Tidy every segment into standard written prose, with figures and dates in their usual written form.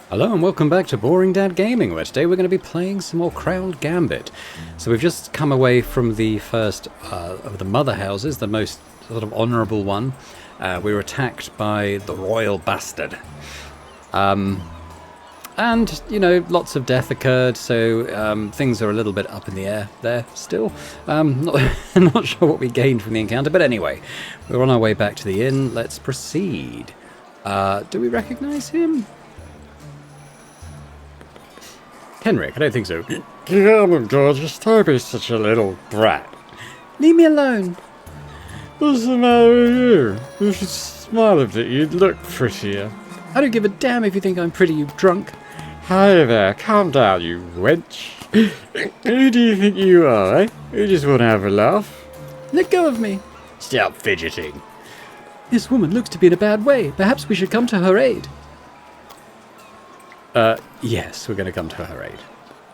Hello and welcome back to Boring Dad Gaming, where today we're going to be playing some more Crown Gambit. So we've just come away from the first of the mother houses, the most sort of honourable one. We were attacked by the royal bastard. And, you know, lots of death occurred, so things are a little bit up in the air there still. Not sure what we gained from the encounter, but anyway, we're on our way back to the inn. Let's proceed. Do we recognise him? Henrik, I don't think so. Come on, George, don't be such a little brat. Leave me alone. What's the matter with you? You should smile a bit, you'd look prettier. I don't give a damn if you think I'm pretty, you drunk. Hey there, calm down, you wench. Who do you think you are, eh? You just want to have a laugh? Let go of me. Stop fidgeting. This woman looks to be in a bad way. Perhaps we should come to her aid. Yes, we're going to come to her aid.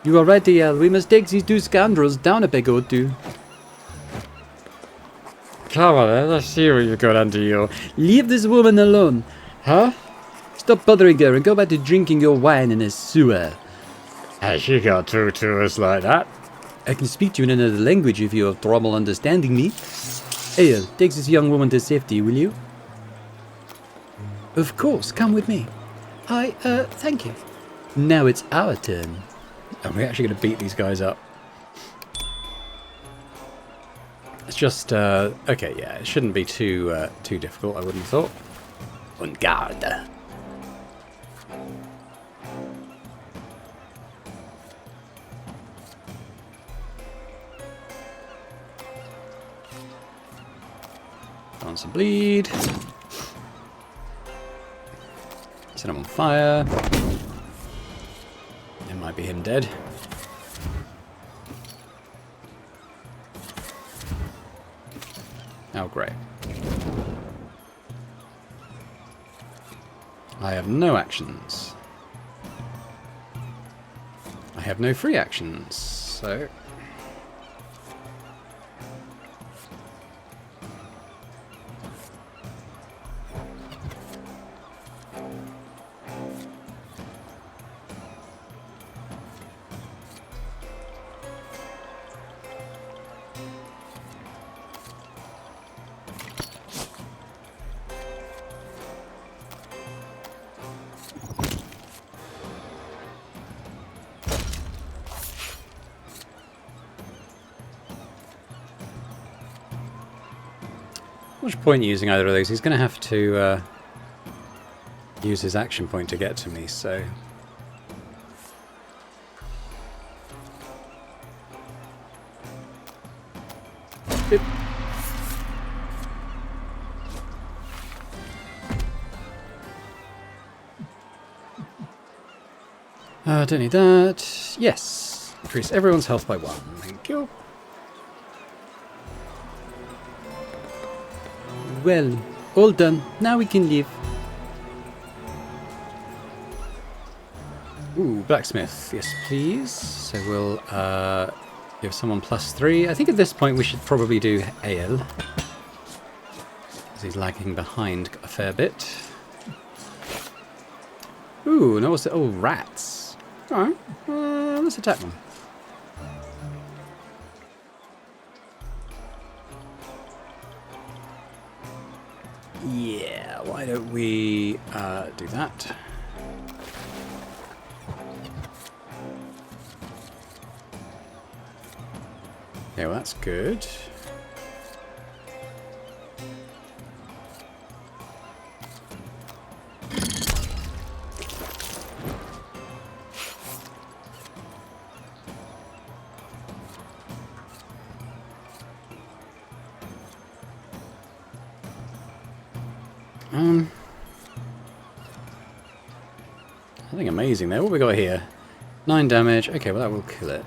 You are right, DL. We must take these two scoundrels down a peg or two. Come on then, let's see what you've got under your... Leave this woman alone. Huh? Stop bothering her and go back to drinking your wine in a sewer. Hey, you can't talk to us like that. I can speak to you in another language if you have trouble understanding me. Ale, take this young woman to safety, will you? Of course, come with me. Thank you. Now it's our turn. And we're actually going to beat these guys up. It's just, okay, yeah, it shouldn't be too difficult, I wouldn't have thought. En garde. On some bleed. Set him on fire. It might be him dead. Oh, great. I have no actions. I have no free actions, so... Much point using either of those. He's going to have to use his action point to get to me, so... Don't need that. Yes. Increase everyone's health by 1. Thank you. Well, all done. Now we can leave. Ooh, blacksmith. Yes, please. So we'll give someone +3. I think at this point we should probably do Ale, because he's lagging behind a fair bit. Ooh, no, what's it? Oh, rats. Alright, let's attack them. Yeah, why don't we do that? Yeah, well, that's good. Nothing amazing there. What we got here? 9 damage. Okay, well that will kill it.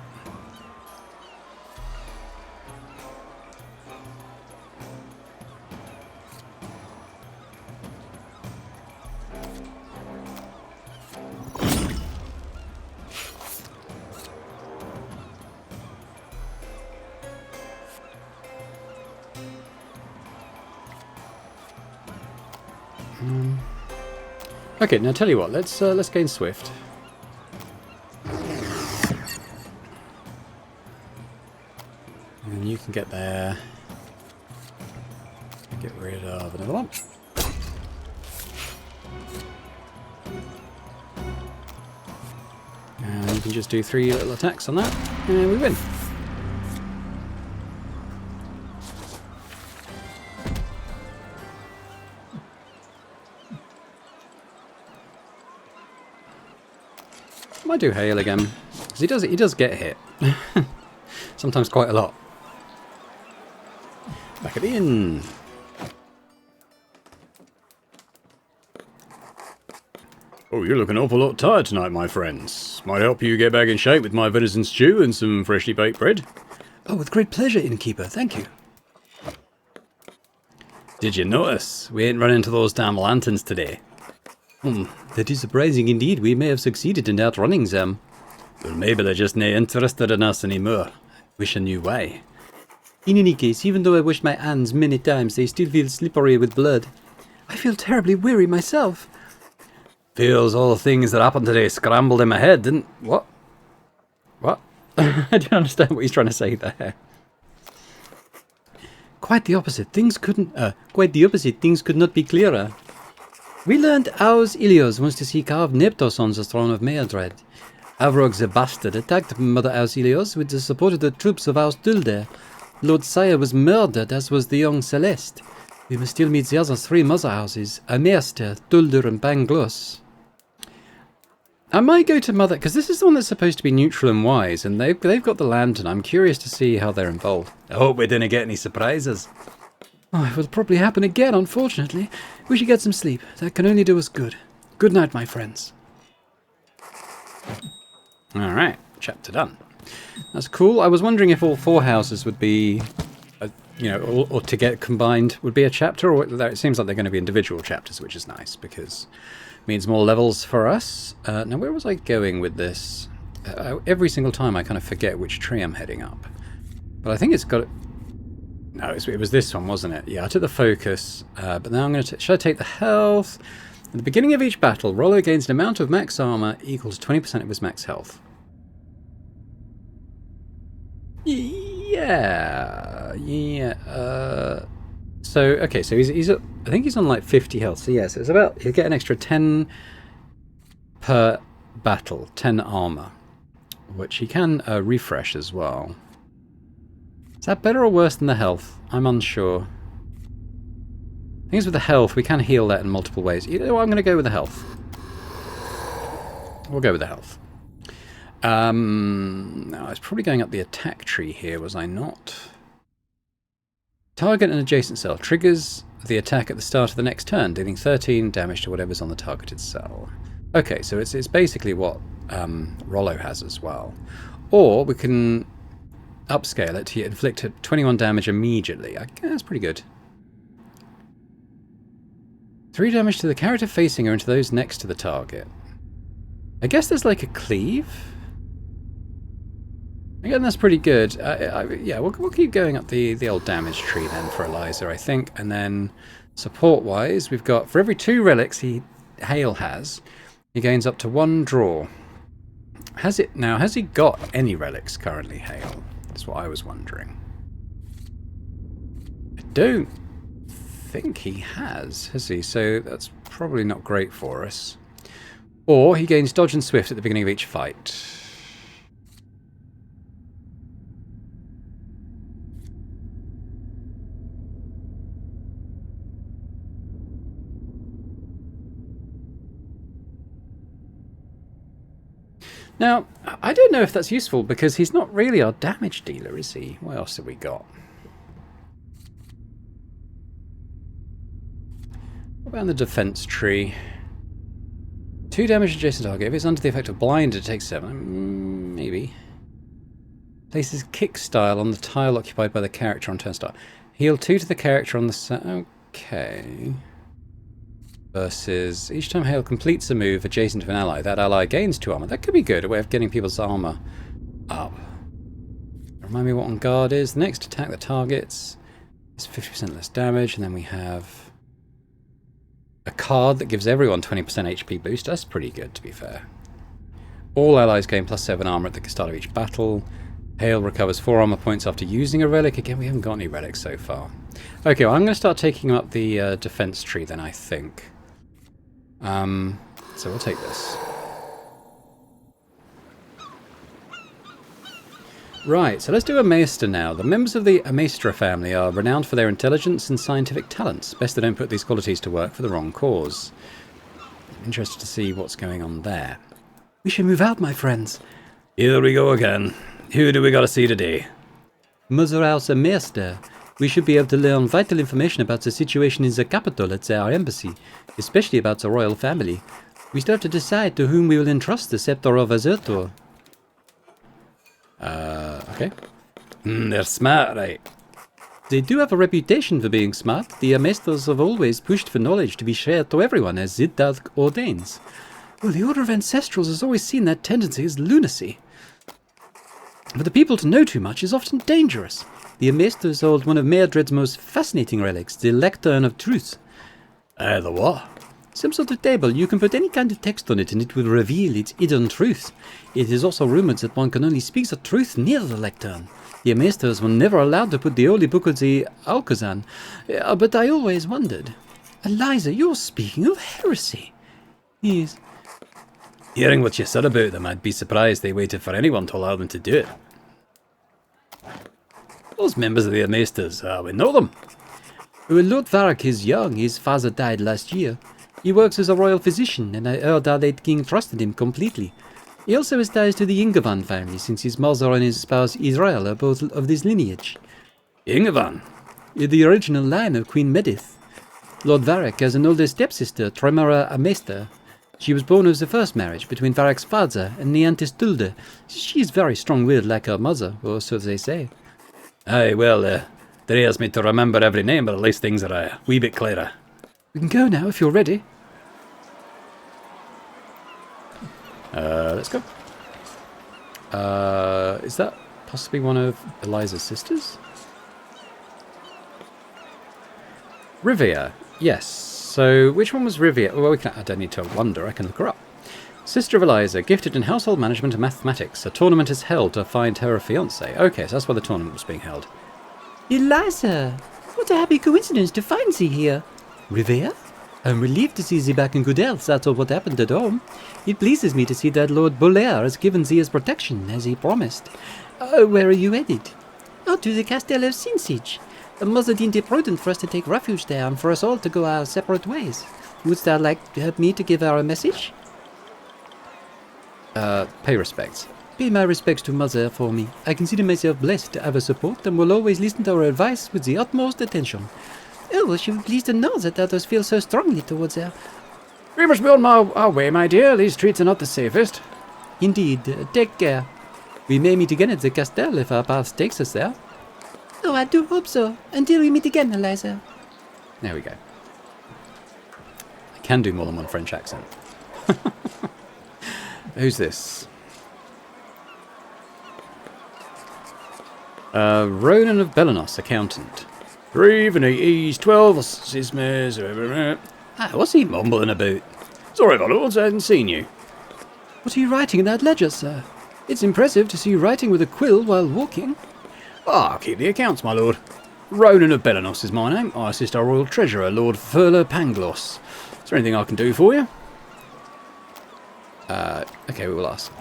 Okay, now tell you what, let's gain Swift. And you can get there. Get rid of another one. And you can just do 3 little attacks on that, and we win. Might do hail again, because he does get hit. Sometimes quite a lot. Back at the inn. Oh, you're looking an awful lot tired tonight, my friends. Might help you get back in shape with my venison stew and some freshly baked bread. Oh, with great pleasure, innkeeper. Thank you. Did you notice? We ain't run into those damn lanterns today. That is surprising indeed. We may have succeeded in outrunning them. Well, maybe they're just nae interested in us anymore. Wish I knew why. In any case, even though I washed my hands many times, they still feel slippery with blood. I feel terribly weary myself. Feels all the things that happened today scrambled in my head, didn't... What? What? I don't understand what he's trying to say there. Quite the opposite. Things could not be clearer. We learned Aus Ilios wants to see carved Neptos on the throne of Meadred. Avrog the Bastard attacked Mother Aus Ilios with the support of the troops of Aus Dulder. Lord Sire was murdered, as was the young Celeste. We must still meet the other 3 mother houses, Amerster, Dulder and Banglos. I might go to Mother, because this is the one that's supposed to be neutral and wise, and they've got the lantern. I'm curious to see how they're involved. I hope we didn't get any surprises. Oh, it will probably happen again, unfortunately. We should get some sleep. That can only do us good. Good night, my friends. Alright, chapter done. That's cool. I was wondering if all 4 houses would be, or to get combined would be a chapter, or it seems like they're going to be individual chapters, which is nice, because it means more levels for us. Now, where was I going with this? Every single time I kind of forget which tree I'm heading up. But I think it's got... No, it was this one, wasn't it? Yeah, I took the focus, but now I'm going to... Should I take the health? At the beginning of each battle, Rollo gains an amount of max armor equal to 20% of his max health. Yeah. So, okay, so he's I think he's on like 50 health. So yes, it's about, he'll get an extra 10 per battle, 10 armor, which he can refresh as well. Is that better or worse than the health? I'm unsure. I think it's with the health, we can heal that in multiple ways. You know what, I'm going to go with the health. We'll go with the health. No, I was probably going up the attack tree here, was I not? Target an adjacent cell. Triggers the attack at the start of the next turn, dealing 13 damage to whatever's on the targeted cell. Okay, so it's basically what Rollo has as well. Or we can upscale it to inflict 21 damage immediately. That's pretty good. 3 damage to the character facing or into those next to the target. I guess there's like a cleave. Again, that's pretty good. Yeah, we'll keep going up the old damage tree then for Eliza, I think. And then support-wise, we've got, for every 2 relics Hale has, he gains up to 1 draw. Has he got any relics currently, Hale? That's what I was wondering. I don't think he has he? So that's probably not great for us. Or he gains dodge and swift at the beginning of each fight. Now, I don't know if that's useful, because he's not really our damage dealer, is he? What else have we got? What about the defense tree? 2 damage adjacent target. If it's under the effect of blind, it takes 7. Maybe. Places kick style on the tile occupied by the character on turn start. Heal 2 to the character on the... Okay. Versus each time Hale completes a move adjacent to an ally, that ally gains 2 armor. That could be good, a way of getting people's armor up. Remind me what on guard is. The next attack that targets is 50% less damage, and then we have A card that gives everyone 20% HP boost. That's pretty good, to be fair. All allies gain +7 armor at the start of each battle. Hale recovers 4 armor points after using a relic. Again, we haven't got any relics so far. Okay, well, I'm going to start taking up the defense tree then, I think. So we'll take this. Right, so let's do a Maester now. The members of the Maester family are renowned for their intelligence and scientific talents. Best they don't put these qualities to work for the wrong cause. I'm interested to see what's going on there. We should move out, my friends. Here we go again. Who do we got to see today? Mother House Maester. We should be able to learn vital information about the situation in the capital at our embassy, especially about the royal family. We still have to decide to whom we will entrust the scepter of Azertor. Okay. They're smart, right? They do have a reputation for being smart. The Maesters have always pushed for knowledge to be shared to everyone, as Ziddad ordains. Well, the Order of Ancestrals has always seen that tendency as lunacy. For the people to know too much is often dangerous. The Maesters hold one of Mairdred's most fascinating relics, the Lectern of Truth. The what? Some sort of table. You can put any kind of text on it and it will reveal its hidden truth. It is also rumoured that one can only speak the truth near the lectern. The Maesters were never allowed to put the holy book of the Alcazan. But I always wondered. Eliza, you're speaking of heresy. Yes. Hearing what you said about them, I'd be surprised they waited for anyone to allow them to do it. Those members of the Maesters, we know them. When Lord Varric is young, his father died last year. He works as a royal physician, and I heard our late king trusted him completely. He also has ties to the Ingevan family, since his mother and his spouse Israel are both of this lineage. Ingevan? The original line of Queen Medith. Lord Varric has an older stepsister, Tremora Amaester. She was born of the first marriage between Varric's father and Neantis Dulde. She is very strong-willed like her mother, or so they say. Aye, well, there is me to remember every name, but at least things are a wee bit clearer. We can go now if you're ready. Let's go. Is that possibly one of Eliza's sisters? Rivia, yes. So, which one was Rivia? Well, I don't need to wonder, I can look her up. Sister of Eliza, gifted in household management and mathematics. A tournament is held to find her a fiancé. Okay, so that's why the tournament was being held. Eliza! What a happy coincidence to find thee here. Rivia? I'm relieved to see thee back in good health after what happened at home. It pleases me to see that Lord Bolaire has given thee his protection, as he promised. Where are you headed? To the Castle of Sinsage. Mother deemed it prudent for us to take refuge there and for us all to go our separate ways. Wouldst thou like to help me to give her a message? Pay respects. Pay my respects to Mother for me. I consider myself blessed to have her support and will always listen to her advice with the utmost attention. Well, she would be pleased to know that others feel so strongly towards her. We must be on our way, my dear. These streets are not the safest. Indeed. Take care. We may meet again at the Castle if our path takes us there. Oh, I do hope so. Until we meet again, Eliza. There we go. I can do more than one French accent. Who's this? Ronan of Belanos, accountant. 3 and 8 east, 12 sismes. What's he mumbling about? Sorry, my lords, I hadn't seen you. What are you writing in that ledger, sir? It's impressive to see you writing with a quill while walking. I'll keep the accounts, my lord. Ronan of Belanos is my name. I assist our royal treasurer, Lord Furler Pangloss. Is there anything I can do for you? Okay, we will ask.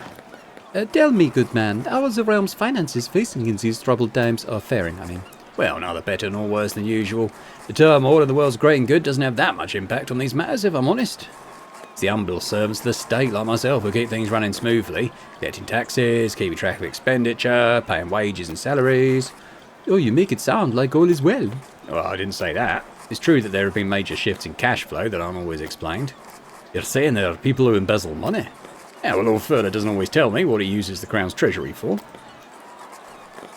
Tell me, good man, how are the realm's finances facing in these troubled times, or faring, I mean? Well, neither better nor worse than usual. The turmoil of the world's great and good doesn't have that much impact on these matters, if I'm honest. It's the humble servants of the state like myself who keep things running smoothly, collecting taxes, keeping track of expenditure, paying wages and salaries. Oh, you make it sound like all is well. Well, I didn't say that. It's true that there have been major shifts in cash flow that aren't always explained. You're saying there are people who embezzle money? Yeah, well, Lord Furler doesn't always tell me what he uses the Crown's treasury for.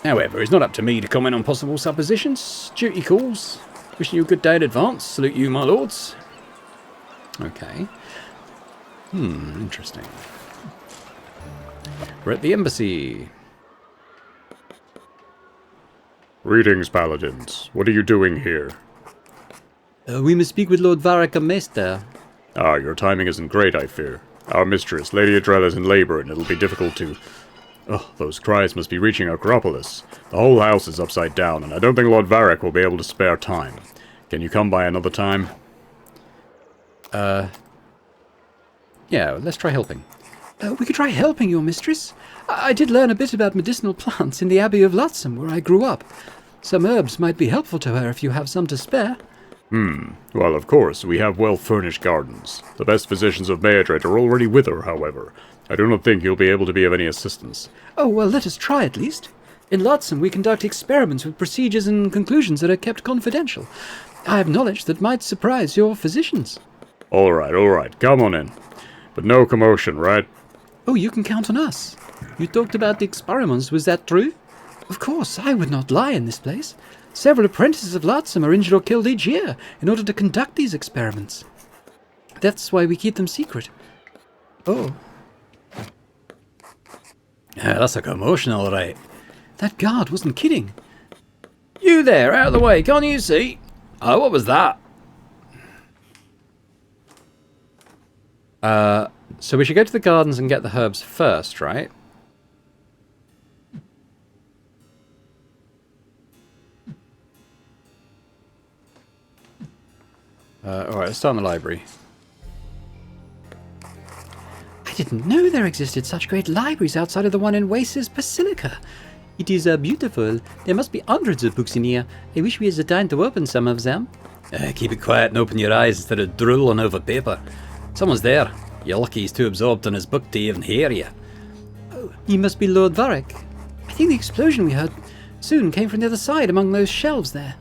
However, it's not up to me to comment on possible suppositions. Duty calls. Wishing you a good day in advance. Salute you, my lords. Okay. Interesting. We're at the embassy. Greetings, paladins. What are you doing here? We must speak with Lord Varric Meister. Ah, your timing isn't great, I fear. Our mistress, Lady Adrella, is in labor, and it'll be difficult to... Oh, those cries must be reaching Acropolis. The whole house is upside down, and I don't think Lord Varric will be able to spare time. Can you come by another time? Yeah, let's try helping. We could try helping your mistress. I did learn a bit about medicinal plants in the Abbey of Lutzen, where I grew up. Some herbs might be helpful to her if you have some to spare. Well, of course, we have well-furnished gardens. The best physicians of Maedred are already with her, however. I do not think you'll be able to be of any assistance. Oh, well, let us try at least. In Lutzen, we conduct experiments with procedures and conclusions that are kept confidential. I have knowledge that might surprise your physicians. All right, come on in. But no commotion, right? Oh, you can count on us. You talked about the experiments, was that true? Of course, I would not lie in this place. Several apprentices of Lutzen are injured or killed each year in order to conduct these experiments. That's why we keep them secret. Oh. Yeah, that's a commotion, all right. That guard wasn't kidding. You there, out of the way, can't you see? Oh, what was that? So we should go to the gardens and get the herbs first, right? Alright, let's start in the library. I didn't know there existed such great libraries outside of the one in Wace's Basilica. It is beautiful. There must be hundreds of books in here. I wish we had the time to open some of them. Keep it quiet and open your eyes instead of drooling over paper. Someone's there. You're lucky he's too absorbed on his book to even hear you. Oh, he must be Lord Varric. I think the explosion we heard soon came from the other side among those shelves there.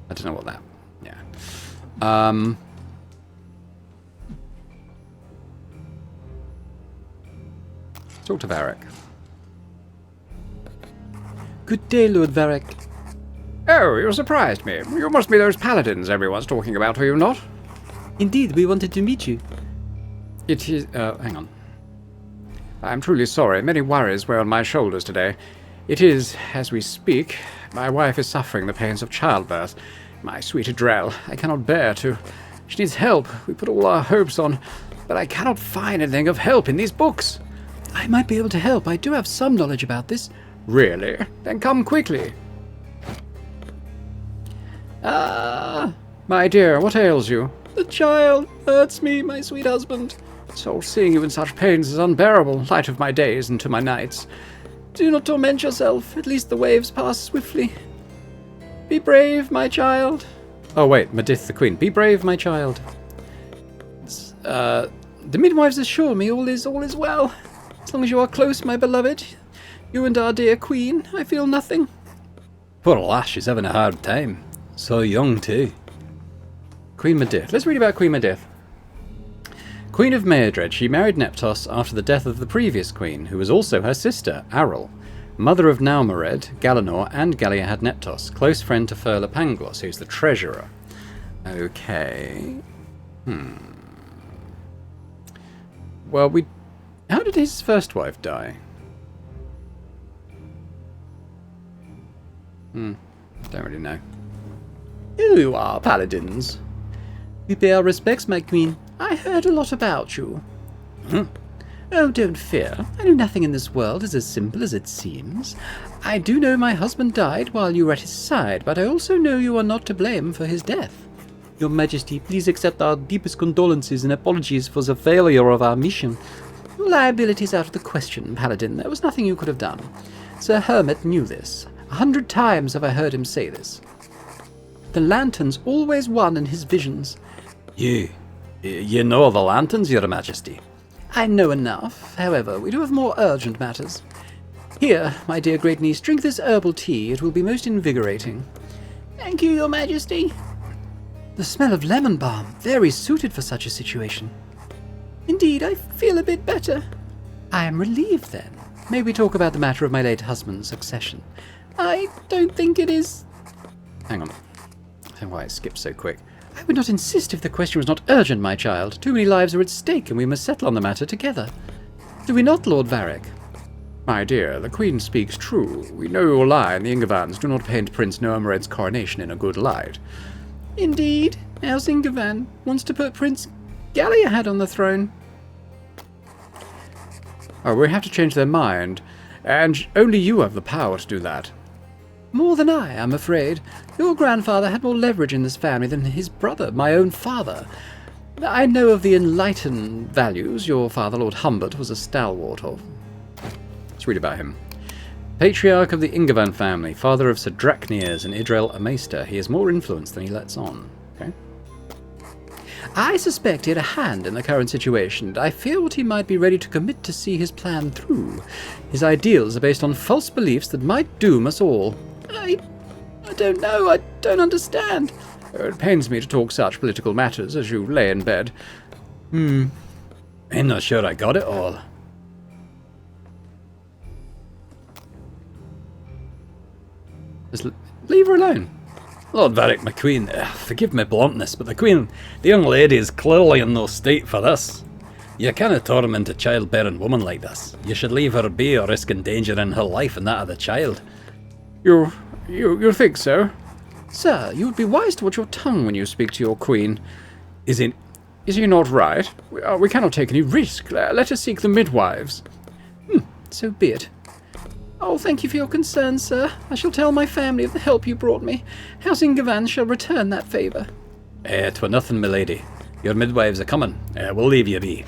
I don't know what that... Yeah. Talk to Varric. Good day, Lord Varric. Oh, you surprised me. You must be those paladins everyone's talking about, are you not? Indeed, we wanted to meet you. It is... hang on. I'm truly sorry. Many worries weigh on my shoulders today. It is, as we speak, my wife is suffering the pains of childbirth. My sweet Adrel, I cannot bear to... She needs help. We put all our hopes on... But I cannot find anything of help in these books. I might be able to help. I do have some knowledge about this. Really? Then come quickly. My dear, what ails you? The child hurts me, my sweet husband. So seeing you in such pains is unbearable, light of my days into my nights. Do not torment yourself. At least the waves pass swiftly. Be brave, my child. Oh wait, Medith the Queen. Be brave, my child. The midwives assure me all is well. As long as you are close, my beloved. You and our dear queen, I feel nothing. Poor lass, she's having a hard time. So young too. Queen Medith. Let's read about Queen Medith. Queen of Maedred, she married Neptos after the death of the previous queen, who was also her sister, Arel, mother of Naumared, Galanor, and Galliahad Neptos, close friend to Furla Pangloss, who's the treasurer. Okay. Well, how did his first wife die? Don't really know. Here you are, paladins. We pay our respects, my queen. I heard a lot about you. Oh, don't fear. I know nothing in this world is as simple as it seems. I do know my husband died while you were at his side, but I also know you are not to blame for his death. Your Majesty, please accept our deepest condolences and apologies for the failure of our mission. Your liability is out of the question, Paladin. There was nothing you could have done. Sir Hermit knew this. 100 times have I heard him say this. The lanterns always won in his visions. You know the lanterns, Your Majesty? I know enough. However, we do have more urgent matters. Here, my dear great niece, drink this herbal tea. It will be most invigorating. Thank you, Your Majesty. The smell of lemon balm, very suited for such a situation. Indeed, I feel a bit better. I am relieved, then. May we talk about the matter of my late husband's succession? I don't think it is... Hang on. I don't know why it skipped so quick. I would not insist if the question was not urgent, my child. Too many lives are at stake, and we must settle on the matter together. Do we not, Lord Varric? My dear, the Queen speaks true. We know your lie, and the Ingevans do not paint Prince Noamared's coronation in a good light. Indeed, House Ingovan wants to put Prince Galliahad on the throne. Oh, we have to change their mind, and only you have the power to do that. More than I'm afraid. Your grandfather had more leverage in this family than his brother, my own father. I know of the enlightened values your father, Lord Humbert, was a stalwart of. Let's read about him. Patriarch of the Ingovan family, father of Sir Drakniers and Idrel Amaester, he has more influence than he lets on. Okay. I suspect he had a hand in the current situation, and I fear what he might be ready to commit to see his plan through. His ideals are based on false beliefs that might doom us all. I don't know. I don't understand. It pains me to talk such political matters as you lay in bed. I'm not sure I got it all. Just leave her alone. Lord Varric, my queen, forgive my bluntness, but the young lady is clearly in no state for this. You cannot torment a childbearing woman like this. You should leave her be or risk endangering her life and that of the child. You think so? Sir, you would be wise to watch your tongue when you speak to your queen. Is he not right? We cannot take any risk. Let us seek the midwives. So be it. Oh, thank you for your concern, sir. I shall tell my family of the help you brought me. House Ingovan shall return that favour. 'Twere nothing, milady. Your midwives are coming. We'll leave you be.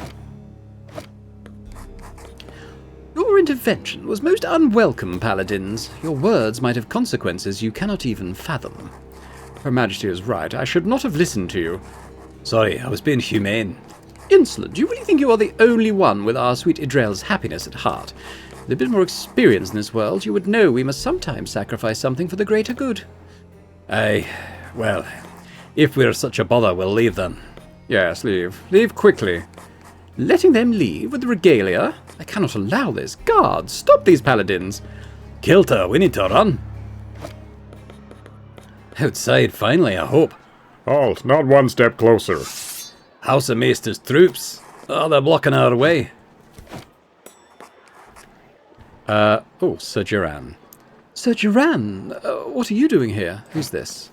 Your intervention was most unwelcome, paladins. Your words might have consequences you cannot even fathom. Her Majesty is right. I should not have listened to you. Sorry, I was being humane. Insolent. Do you really think you are the only one with our sweet Idrel's happiness at heart? With a bit more experience in this world, you would know we must sometimes sacrifice something for the greater good. Well, if we're such a bother, we'll leave then. Yes, leave. Leave quickly. Letting them leave with the regalia? I cannot allow this. Guards, stop these paladins. Kilter, we need to run. Outside, finally, I hope. Halt, not one step closer. House of Maester's troops. Oh, they're blocking our way. Sir Duran. Sir Duran? What are you doing here? Who's this?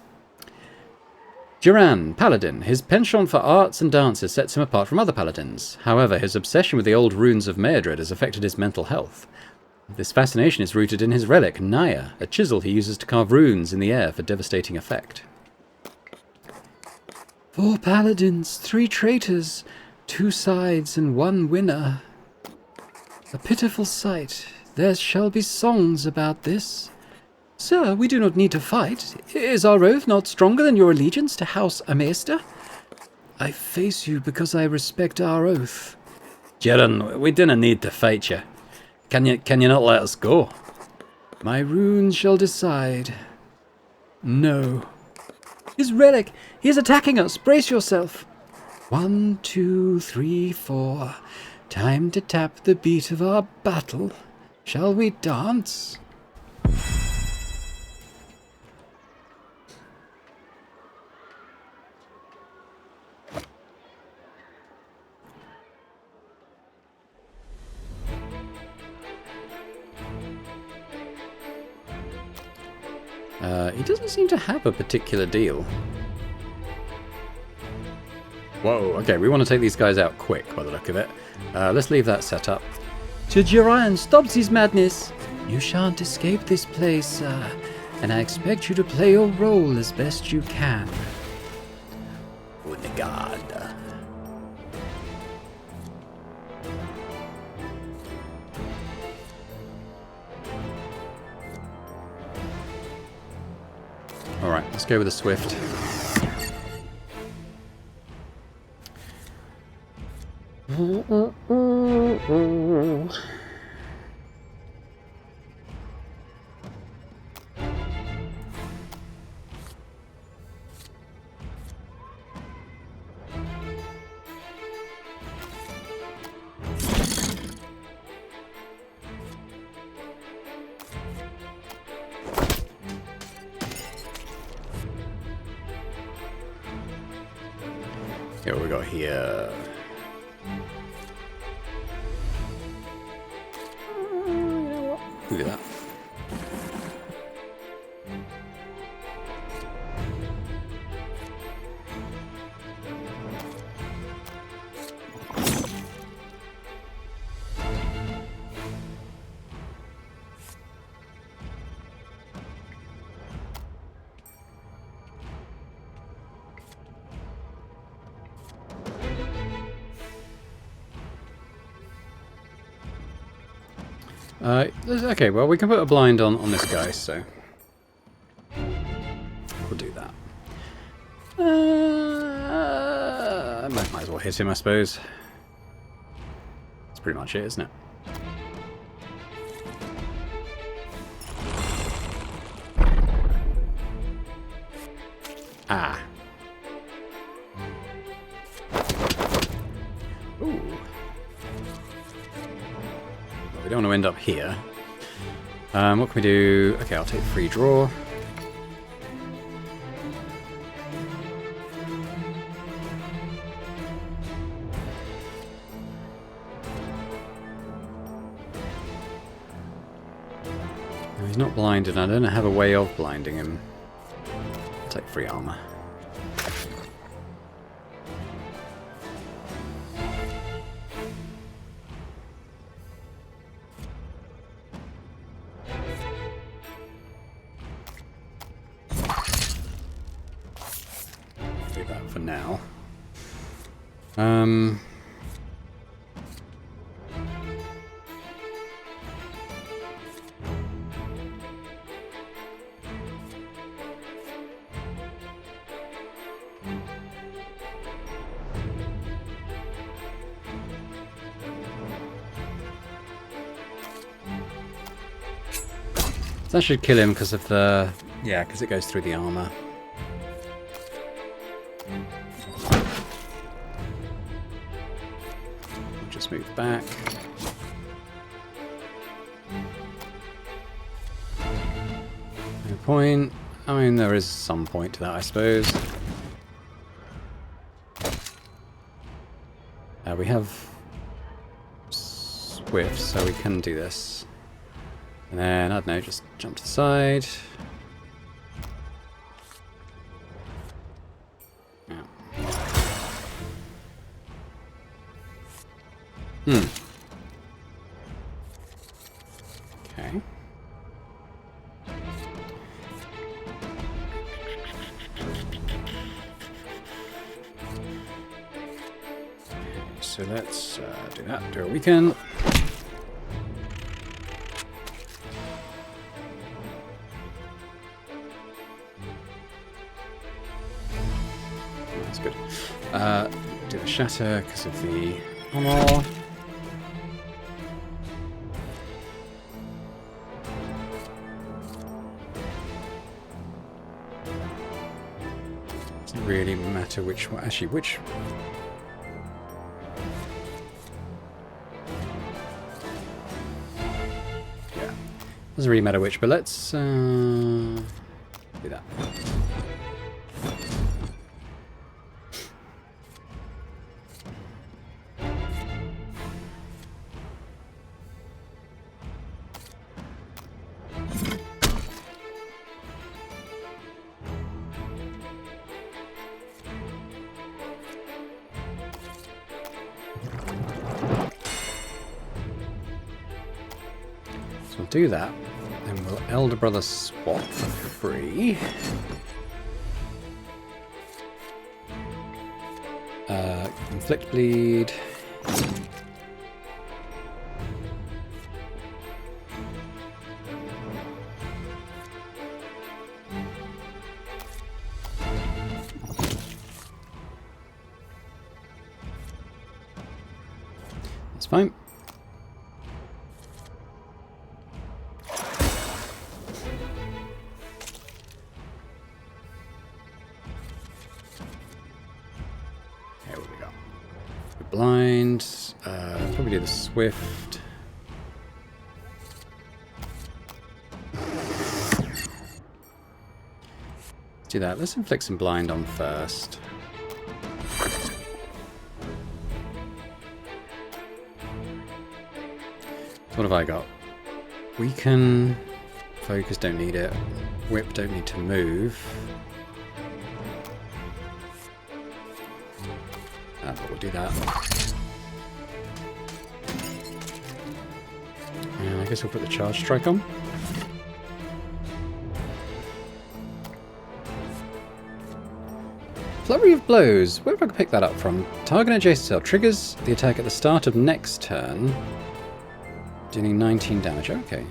Duran, paladin. His penchant for arts and dances sets him apart from other paladins. However, his obsession with the old runes of Mairdred has affected his mental health. This fascination is rooted in his relic, Naya, a chisel he uses to carve runes in the air for devastating effect. 4 paladins, 3 traitors, 2 sides and 1 winner. A pitiful sight. There shall be songs about this. Sir, we do not need to fight. Is our oath not stronger than your allegiance to House Amaester? I face you because I respect our oath. Duran, we dinna need to fight you. Can you not let us go? My runes shall decide. No. His relic! He is attacking us! Brace yourself! 1, 2, 3, 4. Time to tap the beat of our battle. Shall we dance? He doesn't seem to have a particular deal. Whoa, okay, we want to take these guys out quick by the look of it. Let's leave that set up. Sir Duran, stop his madness. You shan't escape this place, sir, and I expect you to play your role as best you can. Oh my god. Alright, let's go with the Swift. Yeah, what we got here? Look at that. Okay, well, we can put a blind on this guy, so we'll do that. Might as well hit him, I suppose. That's pretty much it, isn't it? Ah. Ooh. Well, we don't want to end up here. What can we do? Okay, I'll take free draw. No, he's not blinded. I don't have a way of blinding him. I'll take free armor. Do that for now. That should kill him because of the... yeah, because it goes through the armor. We'll just move back. No point. I mean, there is some point to that, I suppose. We have Swift, so we can do this. And then, I don't know, just jump to the side. Yeah. Okay. So let's do that, do a weekend. That's good. Do the shatter because of the armor. Doesn't really matter which one. Actually, which. Doesn't really matter which, but let's do that. So we'll do that. Then we'll Elder Brother swap for free. Inflict bleed. That's fine. Blind, probably do the Swift. Let's do that. Let's inflict some blind on first. So what have I got? Weaken, focus, don't need it. Whip, don't need to move. But we'll do that. And I guess we'll put the charge strike on. Flurry of blows. Where have I picked that up from? Target adjacent cell triggers the attack at the start of next turn. Dealing 19 damage. Okay.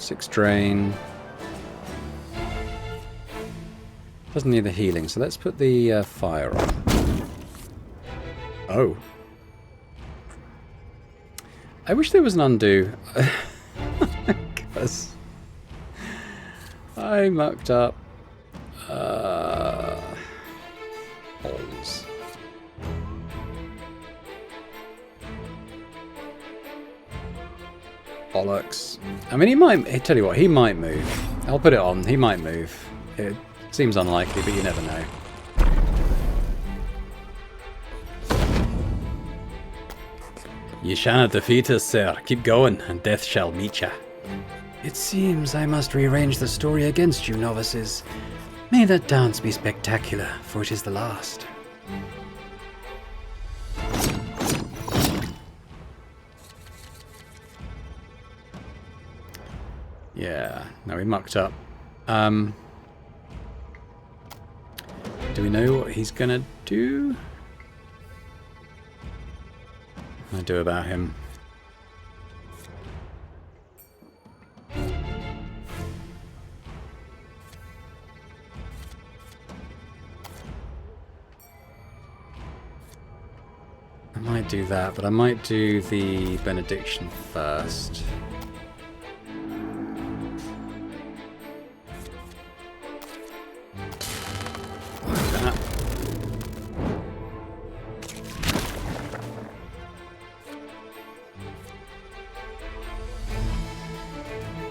6 drain. Doesn't need the healing, so let's put the fire on. Oh. I wish there was an undo. Because I mucked up. Balls. Bollocks. I mean, he might... I tell you what, he might move. I'll put it on. He might move. It seems unlikely, but you never know. Ye shanna defeat us, sir. Keep going, and death shall meet ya. It seems I must rearrange the story against you, novices. May that dance be spectacular, for it is the last. Yeah, no, we mucked up. Do we know what he's gonna do? What can I do about him? I might do that, but I might do the benediction first.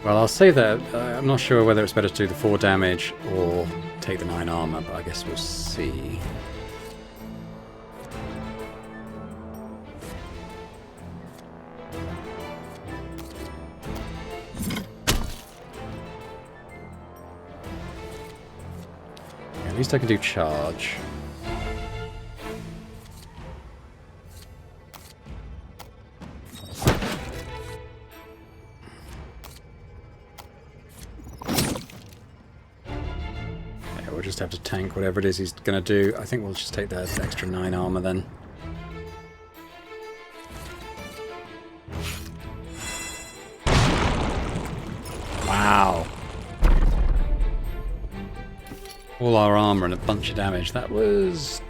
Well, I'll say that I'm not sure whether it's better to do the 4 damage or take the 9 armor, but I guess we'll see. At least I can do charge. We'll just have to tank whatever it is he's going to do. I think we'll just take that extra 9 armor then. Wow. All our armor and a bunch of damage. That was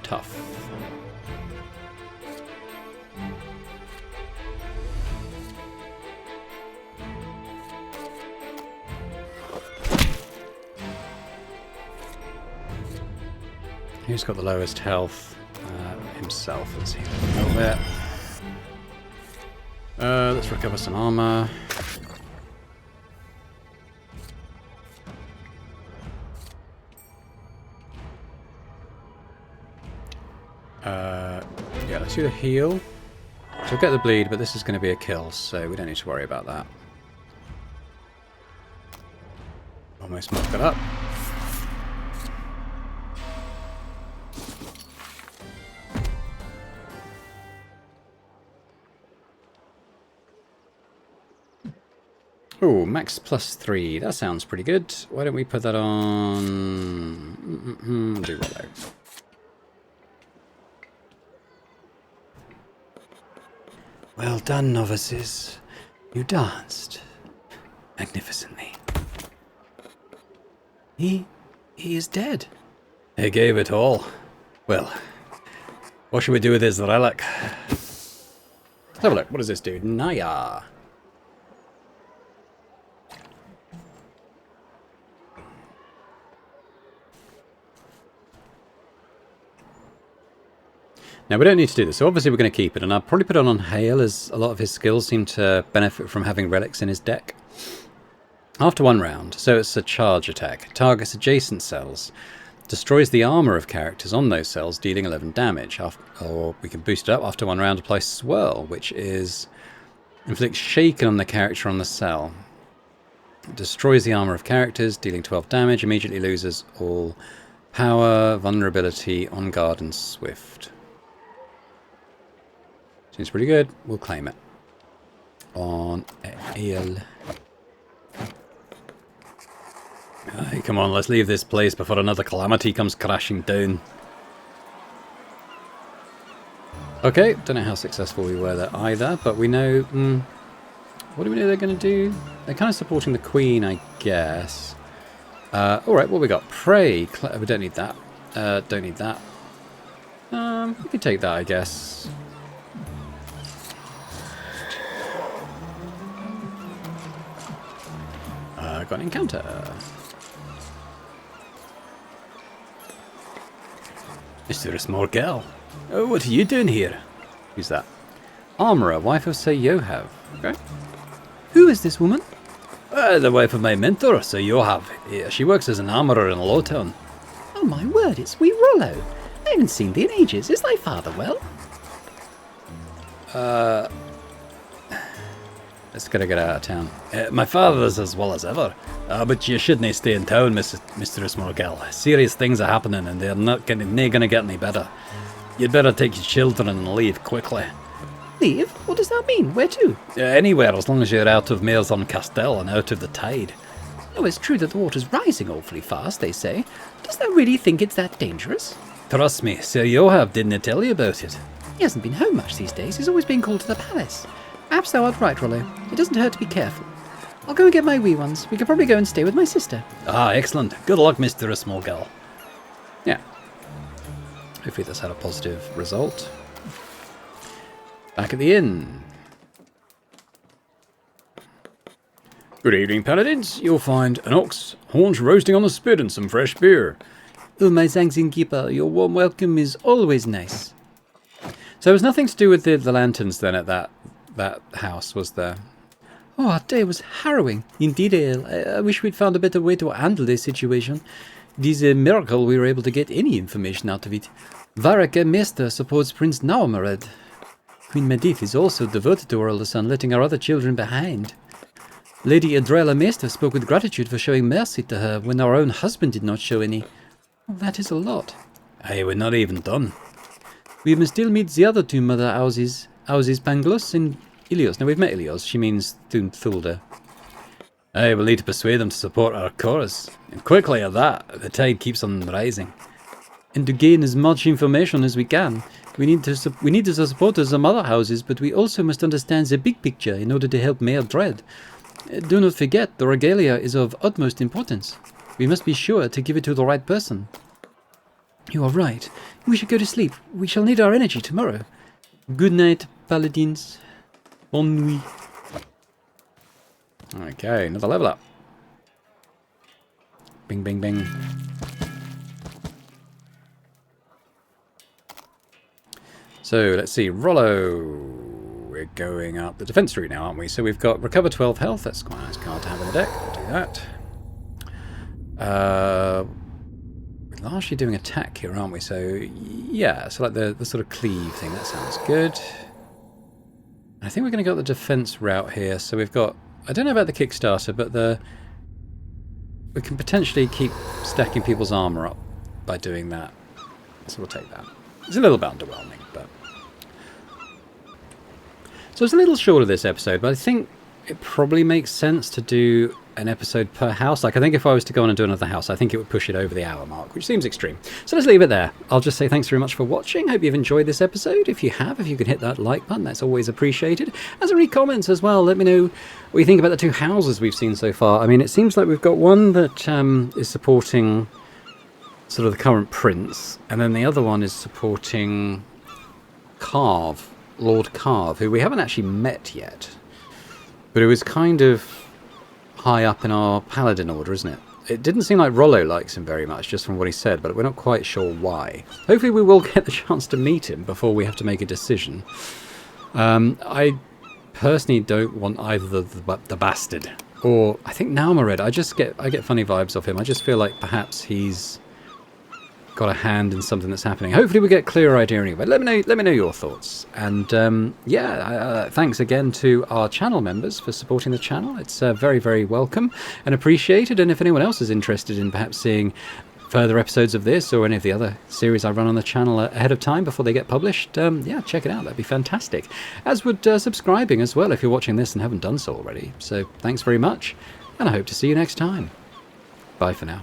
tough. Who's got the lowest health? Himself. Let's see. There. Let's recover some armor. Yeah, let's do the heal. So we'll get the bleed, but this is going to be a kill, so we don't need to worry about that. Almost mucked it up. Oh, max +3. That sounds pretty good. Why don't we put that on... do reload. Well done, novices. You danced magnificently. He is dead. He gave it all. Well, what should we do with his relic? Let's have a look. What does this do? Naya. Now, we don't need to do this, so obviously we're going to keep it, and I'll probably put it on Hale, as a lot of his skills seem to benefit from having relics in his deck. After 1 round, so it's a charge attack, targets adjacent cells, destroys the armor of characters on those cells, dealing 11 damage, or we can boost it up after 1 round, apply Swirl, which is inflicts shaken on the character on the cell. Destroys the armor of characters, dealing 12 damage, immediately loses all power, vulnerability, on guard, and swift. Seems pretty good. We'll claim it. On Ale. Come on, let's leave this place before another calamity comes crashing down. Okay, don't know how successful we were there either, but we know What do we know they're going to do? They're kind of supporting the Queen, I guess. Alright, what we got? Pray. We don't need that. Don't need that. We can take that, I guess. Got an encounter. Mr. Smorgel. Oh, what are you doing here? Who's that? Armourer, wife of Sir Yohav. Okay. Who is this woman? The wife of my mentor, Sir Yohav. Yeah, she works as an armourer in Lowtown. Oh my word, it's wee Rollo. I haven't seen thee in ages. Is thy father well? Let's gotta get out of town. My father's as well as ever. But you shouldn't stay in town, Mr. Smorgel. Serious things are happening and they're not gonna get any better. You'd better take your children and leave quickly. Leave? What does that mean? Where to? Anywhere, as long as you're out of Maelzon Castell and out of the tide. Oh, it's true that the water's rising awfully fast, they say. Does thou really think it's that dangerous? Trust me, Sir Yohav didn't tell you about it. He hasn't been home much these days. He's always been called to the palace. Perhaps thou art right, Rollo. It doesn't hurt to be careful. I'll go and get my wee ones. We could probably go and stay with my sister. Ah, excellent. Good luck, Mr. Smorgel. Yeah. Hopefully that's had a positive result. Back at the inn. Good evening, paladins. You'll find an ox, haunch roasting on the spit and some fresh beer. Oh, my Zangzing keeper, your warm welcome is always nice. So it was nothing to do with the lanterns then at that house, was there? Oh, our day was harrowing. Indeed, Ale. I wish we'd found a better way to handle this situation. It is a miracle we were able to get any information out of it. Varek Meester supports Prince Naumared. Queen Medivh is also devoted to her eldest son, letting our other children behind. Lady Adrella Meester spoke with gratitude for showing mercy to her when our own husband did not show any. Oh, that is a lot. Hey, we're not even done. We must still meet the other two mother houses Pangloss and Ilios. Now, we've met Ilios. She means Thulda. Hey, we'll need to persuade them to support our chorus. And quickly at that, the tide keeps on rising. And to gain as much information as we can, we need to support the mother houses, but we also must understand the big picture in order to help Mayor Dread. Do not forget, the regalia is of utmost importance. We must be sure to give it to the right person. You are right. We should go to sleep. We shall need our energy tomorrow. Good night, paladins. Bonne nuit. Okay, another level up. Bing, bing, bing. So, let's see. Rollo. We're going up the defense route now, aren't we? So we've got recover 12 health. That's quite a nice card to have in the deck. We'll do that. We're largely doing attack here, aren't we? So, yeah. So like the sort of cleave thing. That sounds good. I think we're going to go the defense route here. So we've got... I don't know about the Kickstarter, but we can potentially keep stacking people's armor up by doing that. So we'll take that. It's a little bit underwhelming, but... So it's a little short of this episode, but I think it probably makes sense to do an episode per house. Like, I think if I was to go on and do another house, I think it would push it over the hour mark, which seems extreme. So let's leave it there. I'll just say thanks very much for watching. Hope you've enjoyed this episode. If you have, if you could hit that like button, that's always appreciated. As a comments as well, let me know what you think about the two houses we've seen so far. I mean, it seems like we've got one that is supporting sort of the current prince, and then the other one is supporting Carve. Lord Carve, who we haven't actually met yet, but who is kind of high up in our paladin order, isn't it? It didn't seem like Rollo likes him very much, just from what he said, but we're not quite sure why. Hopefully we will get the chance to meet him before we have to make a decision. I personally don't want either the bastard or I think Naumared. I get funny vibes off him. I just feel like perhaps he's got a hand in something that's happening. Hopefully we get a clearer idea anyway. Let me know your thoughts. And thanks again to our channel members for supporting the channel. It's very, very welcome and appreciated. And if anyone else is interested in perhaps seeing further episodes of this or any of the other series I run on the channel ahead of time before they get published, check it out. That'd be fantastic. As would subscribing as well if you're watching this and haven't done so already. So thanks very much, and I hope to see you next time. Bye for now.